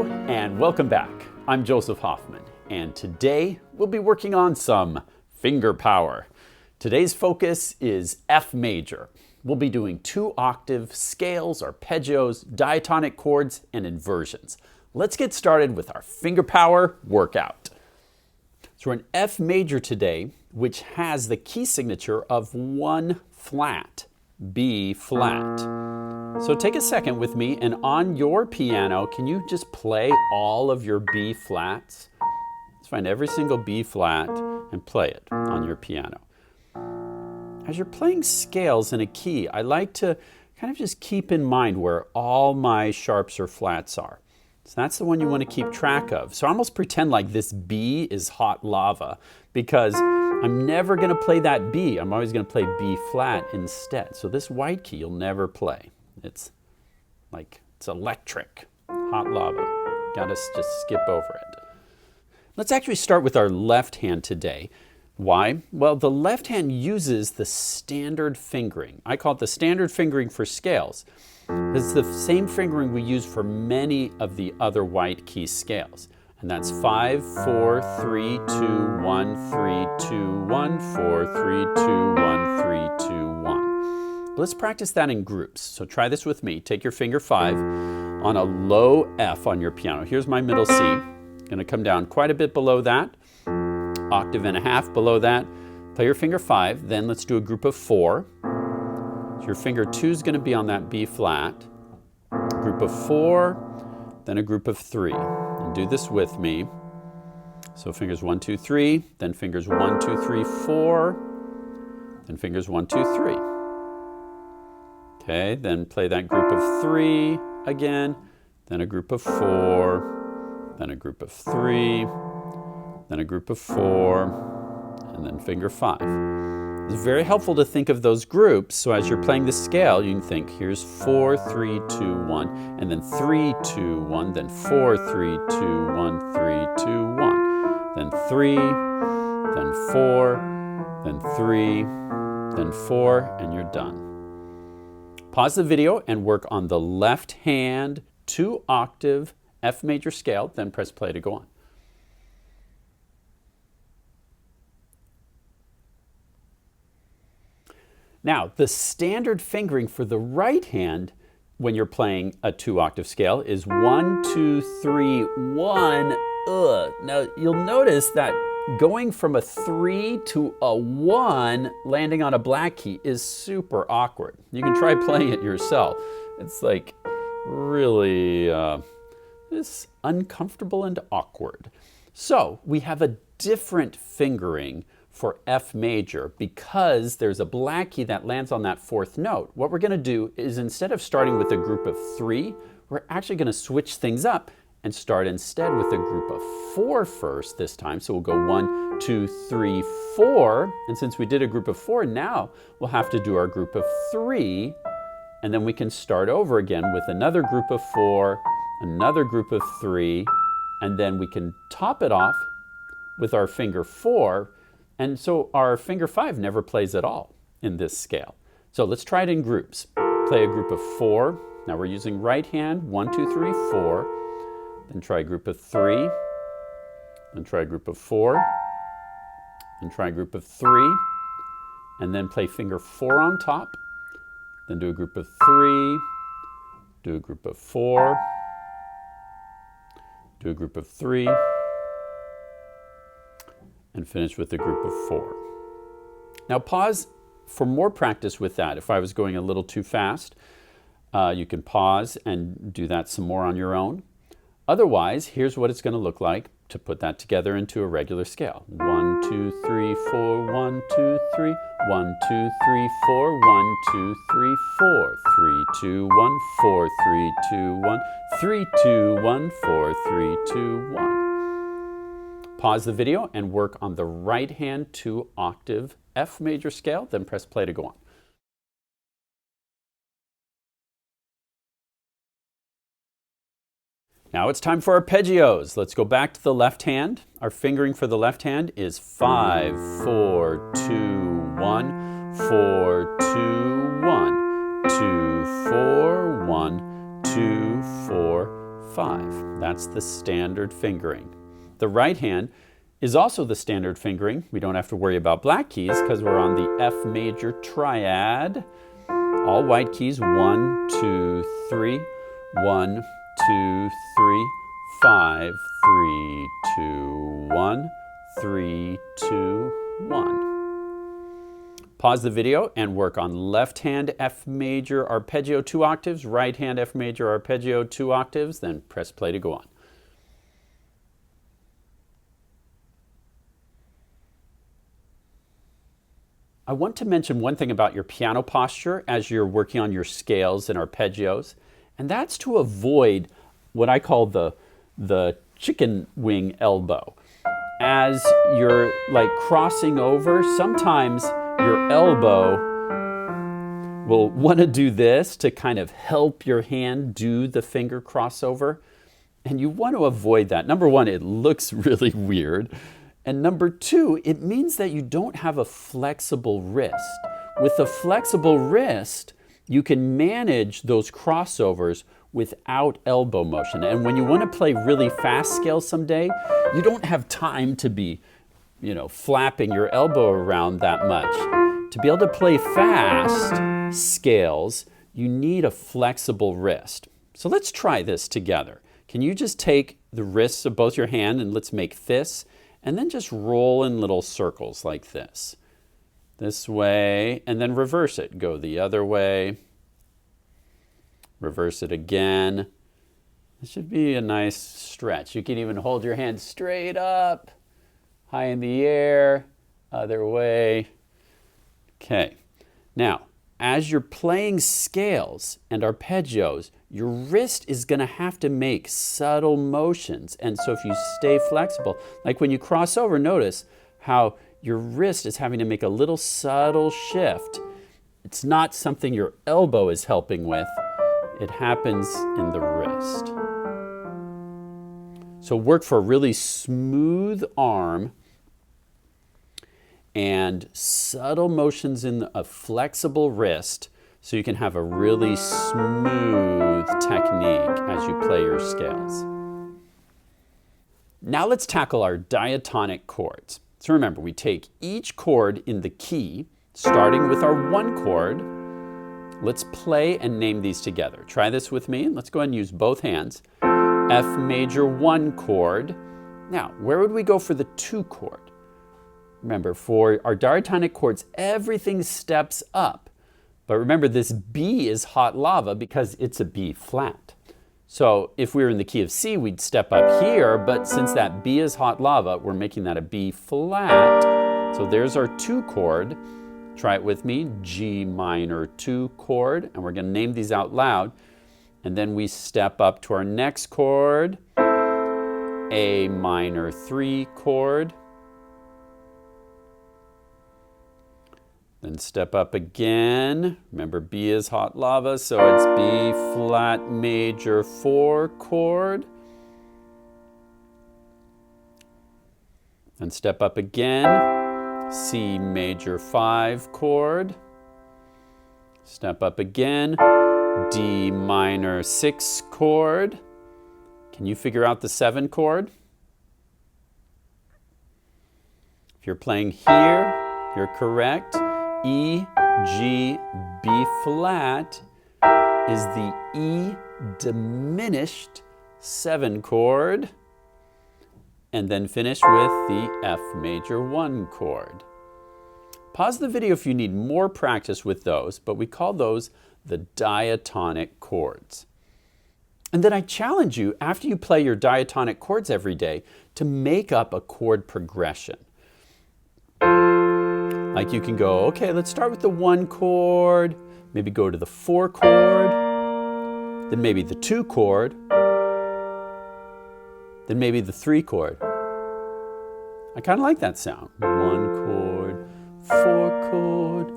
Hello and welcome back. I'm Joseph Hoffman, and today we'll be working on some finger power. Today's focus is F major. We'll be doing 2-octave scales, arpeggios, diatonic chords, and inversions. Let's get started with our finger power workout. So we're in F major today, which has the key signature of 1 flat, B flat. So take a second with me, and on your piano, can you just play all of your B flats? Let's find every single B flat and play it on your piano. As you're playing scales in a key, I like to kind of just keep in mind where all my sharps or flats are. So that's the one you want to keep track of. So I almost pretend like this B is hot lava, because I'm never going to play that B. I'm always going to play B flat instead. So this white key you'll never play. It's like, it's electric, hot lava. Got to just skip over it. Let's actually start with our left hand today. Why? Well, the left hand uses the standard fingering. I call it the standard fingering for scales. It's the same fingering we use for many of the other white key scales. And that's 5, 4, 3, 2, 1, 3, 2, 1, 4, 3, 2, 1, 3, 2, 1. Let's practice that in groups. So try this with me. Take your finger 5 on a low F on your piano. Here's my middle C. Going to come down quite a bit below that. Octave and a half below that. Play your finger 5. Then let's do a group of 4. So your finger 2 is going to be on that B flat. Group of 4, then a group of 3. And do this with me. So fingers 1, 2, 3, then fingers 1, 2, 3, 4, then fingers 1, 2, 3. Okay, then play that group of 3 again, then a group of 4, then a group of 3, then a group of 4, and then finger 5. It's very helpful to think of those groups, so as you're playing the scale, you can think, here's 4, 3, 2, 1, and then 3, 2, 1, then 4, 3, 2, 1, 3, 2, 1, then 3, then 4, then 3, then 4, and you're done. Pause the video and work on the left hand 2-octave F major scale, then press play to go on. Now, the standard fingering for the right hand when you're playing a 2-octave scale is 1, 2, 3, 1. Now, you'll notice that going from a 3 to a 1 landing on a black key is super awkward. You can try playing it yourself. It's like really it's uncomfortable and awkward. So we have a different fingering for F major because there's a black key that lands on that 4th note. What we're going to do is, instead of starting with a group of 3, we're actually going to switch things up and start instead with a group of 4 first this time. So we'll go 1, 2, 3, 4. And since we did a group of 4, now we'll have to do our group of 3. And then we can start over again with another group of 4, another group of 3, and then we can top it off with our finger 4. And so our finger 5 never plays at all in this scale. So let's try it in groups. Play a group of 4. Now we're using right hand, 1, 2, 3, 4. Then try a group of 3, then try a group of 4, then try a group of 3, and then play finger 4 on top, then do a group of 3, do a group of 4, do a group of 3, and finish with a group of 4. Now pause for more practice with that. If I was going a little too fast, you can pause and do that some more on your own. Otherwise, here's what it's going to look like to put that together into a regular scale. 1, 2, 3, 4, 1, 2, 3, 1, 2, 3, 4, 1, 2, 3, 4, 3, 2, 1, 4, 3, 2, 1, 3, 2, 1, 4, 3, 2, 1. Pause the video and work on the right hand 2-octave F major scale, then press play to go on. Now it's time for arpeggios. Let's go back to the left hand. Our fingering for the left hand is 5, 4, 2, 1, 4, 2, 1, 2, 4, 1, 2, 4, 5. That's the standard fingering. The right hand is also the standard fingering. We don't have to worry about black keys because we're on the F major triad. All white keys, 1, 2, 3, 1, 2, 3, 5, 3, 2, 1, 3, 2, 1. Pause the video and work on left hand F major arpeggio 2 octaves, right hand F major arpeggio 2 octaves, then press play to go on. I want to mention one thing about your piano posture as you're working on your scales and arpeggios, and that's to avoid what I call the chicken wing elbow. As you're like crossing over, sometimes your elbow will want to do this to kind of help your hand do the finger crossover, and you want to avoid that. Number one, it looks really weird. And number two, it means that you don't have a flexible wrist. With a flexible wrist, you can manage those crossovers without elbow motion. And when you want to play really fast scales someday, you don't have time to be, flapping your elbow around that much. To be able to play fast scales, you need a flexible wrist. So let's try this together. Can you just take the wrists of both your hand and let's make fists, and then just roll in little circles like this. This way, and then reverse it. Go the other way. Reverse it again. This should be a nice stretch. You can even hold your hand straight up, high in the air, other way. Okay. Now, as you're playing scales and arpeggios, your wrist is going to have to make subtle motions. And so if you stay flexible, like when you cross over, notice how your wrist is having to make a little subtle shift. It's not something your elbow is helping with. It happens in the wrist. So work for a really smooth arm and subtle motions in a flexible wrist so you can have a really smooth technique as you play your scales. Now let's tackle our diatonic chords. So remember, we take each chord in the key, starting with our 1 chord. Let's play and name these together. Try this with me. Let's go ahead and use both hands. F major 1 chord. Now, where would we go for the 2 chord? Remember, for our diatonic chords, everything steps up. But remember, this B is hot lava because it's a B flat. So if we were in the key of C, we'd step up here, but since that B is hot lava, we're making that a B flat. So there's our 2 chord. Try it with me, G minor 2 chord, and we're going to name these out loud. And then we step up to our next chord, A minor 3 chord. Then step up again. Remember, B is hot lava, so it's B flat major 4 chord. Then step up again. C major 5 chord. Step up again. D minor 6 chord. Can you figure out the 7 chord? If you're playing here, you're correct. E, G, B flat is the E diminished 7 chord, and then finish with the F major 1 chord. Pause the video if you need more practice with those, but we call those the diatonic chords. And then I challenge you, after you play your diatonic chords every day, to make up a chord progression. Like you can go, okay, let's start with the 1 chord, maybe go to the 4 chord, then maybe the 2 chord, then maybe the 3 chord. I kind of like that sound. 1 chord, 4 chord,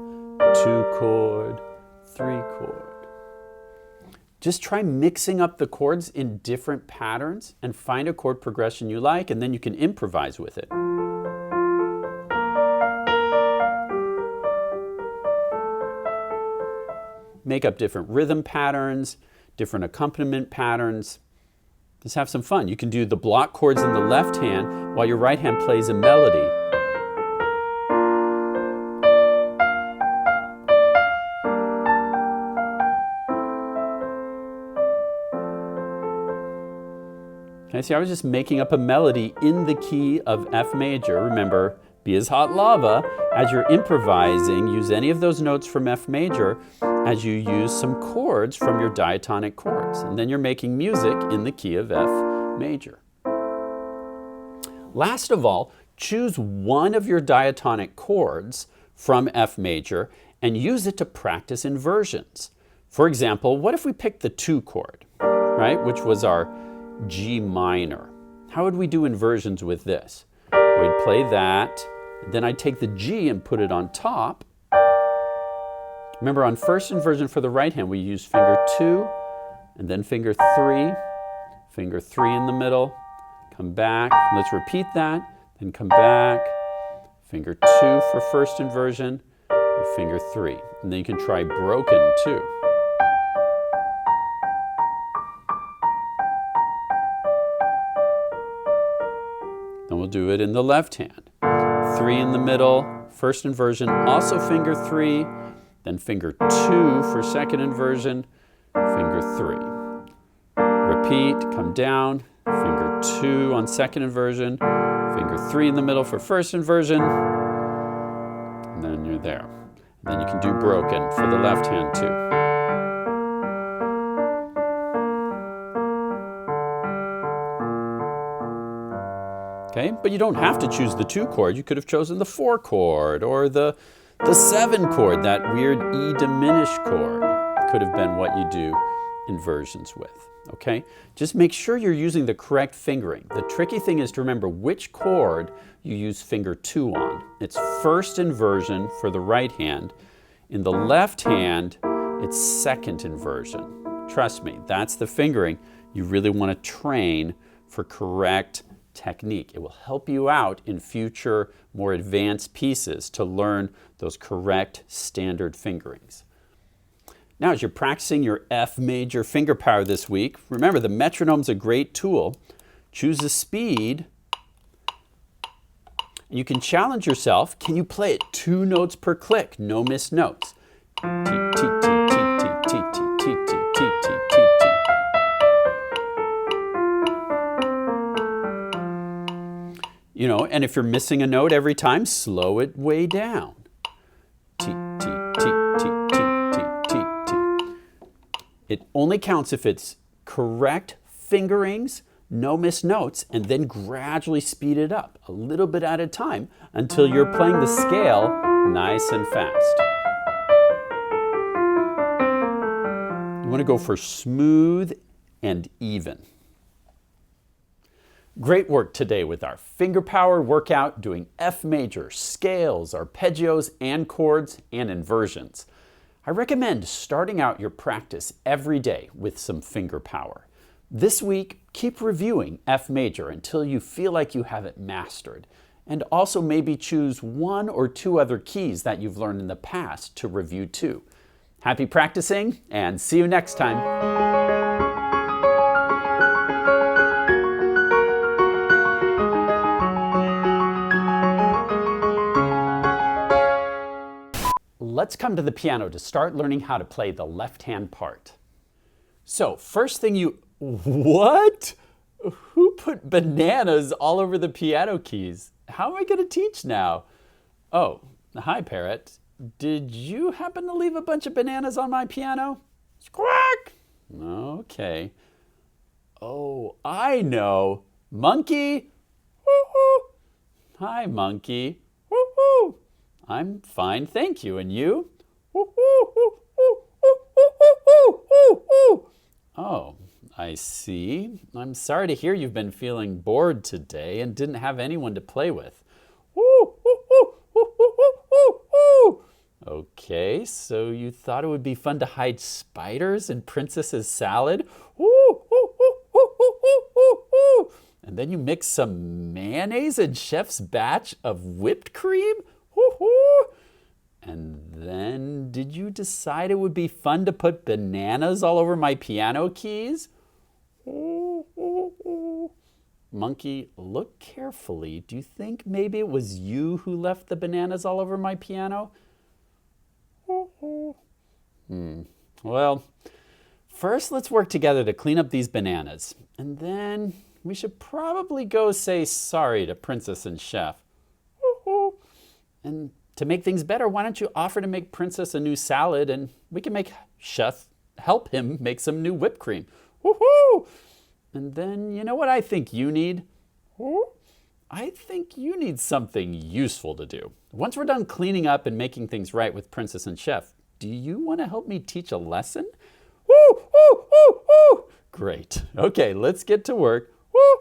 2 chord, 3 chord. Just try mixing up the chords in different patterns and find a chord progression you like, and then you can improvise with it. Make up different rhythm patterns, different accompaniment patterns. Just have some fun. You can do the block chords in the left hand while your right hand plays a melody. Okay, see, I was just making up a melody in the key of F major. Remember, be as hot lava. As you're improvising, use any of those notes from F major as you use some chords from your diatonic chords. And then you're making music in the key of F major. Last of all, choose one of your diatonic chords from F major and use it to practice inversions. For example, what if we picked the 2 chord, right, which was our G minor? How would we do inversions with this? We'd play that, then I'd take the G and put it on top. Remember, on first inversion for the right hand, we use finger 2, and then finger 3 in the middle, come back, let's repeat that, then come back, finger 2 for first inversion, and finger 3. And then you can try broken too. Then we'll do it in the left hand. 3 in the middle, first inversion, also finger 3, then finger 2 for second inversion, finger 3. Repeat, come down, finger 2 on second inversion, finger 3 in the middle for first inversion, and then you're there. And then you can do broken for the left hand too. Okay, but you don't have to choose the 2 chord. You could have chosen the 4 chord or the 7 chord, that weird E diminished chord. Could have been what you do inversions with. Okay, just make sure you're using the correct fingering. The tricky thing is to remember which chord you use finger 2 on. It's first inversion for the right hand. In the left hand, it's second inversion. Trust me, that's the fingering you really want to train for correct technique. It will help you out in future, more advanced pieces to learn those correct standard fingerings. Now, as you're practicing your F major finger power this week, remember the metronome's a great tool. Choose a speed, and you can challenge yourself. Can you play it 2 notes per click? No missed notes. T, T, T, T, T, T, T, T, T, T, T, T. You know, and if you're missing a note every time, slow it way down. T, T, T, T, T, T, T, T. It only counts if it's correct fingerings, no missed notes, and then gradually speed it up a little bit at a time until you're playing the scale nice and fast. You want to go for smooth and even. Great work today with our finger power workout doing F major, scales, arpeggios, and chords, and inversions. I recommend starting out your practice every day with some finger power. This week, keep reviewing F major until you feel like you have it mastered. And also maybe choose 1 or 2 other keys that you've learned in the past to review too. Happy practicing, and see you next time. Let's come to the piano to start learning how to play the left-hand part. So, first thing what? Who put bananas all over the piano keys? How am I going to teach now? Oh, hi, Parrot. Did you happen to leave a bunch of bananas on my piano? Squawk! Okay. Oh, I know. Monkey! Woo-hoo! Hi, Monkey. Woo-hoo! I'm fine, thank you. And you? Oh, I see. I'm sorry to hear you've been feeling bored today and didn't have anyone to play with. Okay, so you thought it would be fun to hide spiders in Princess's salad? And then you mix some mayonnaise in Chef's batch of whipped cream? And then did you decide it would be fun to put bananas all over my piano keys? Monkey, look carefully. Do you think maybe it was you who left the bananas all over my piano? Well, first let's work together to clean up these bananas. And then we should probably go say sorry to Princess and Chef. And to make things better, why don't you offer to make Princess a new salad and we can make Chef help him make some new whipped cream. Woohoo! And then, you know what I think you need? I think you need something useful to do. Once we're done cleaning up and making things right with Princess and Chef, do you want to help me teach a lesson? Woo! Woo! Woo! Woo! Great. Okay, let's get to work. Woo!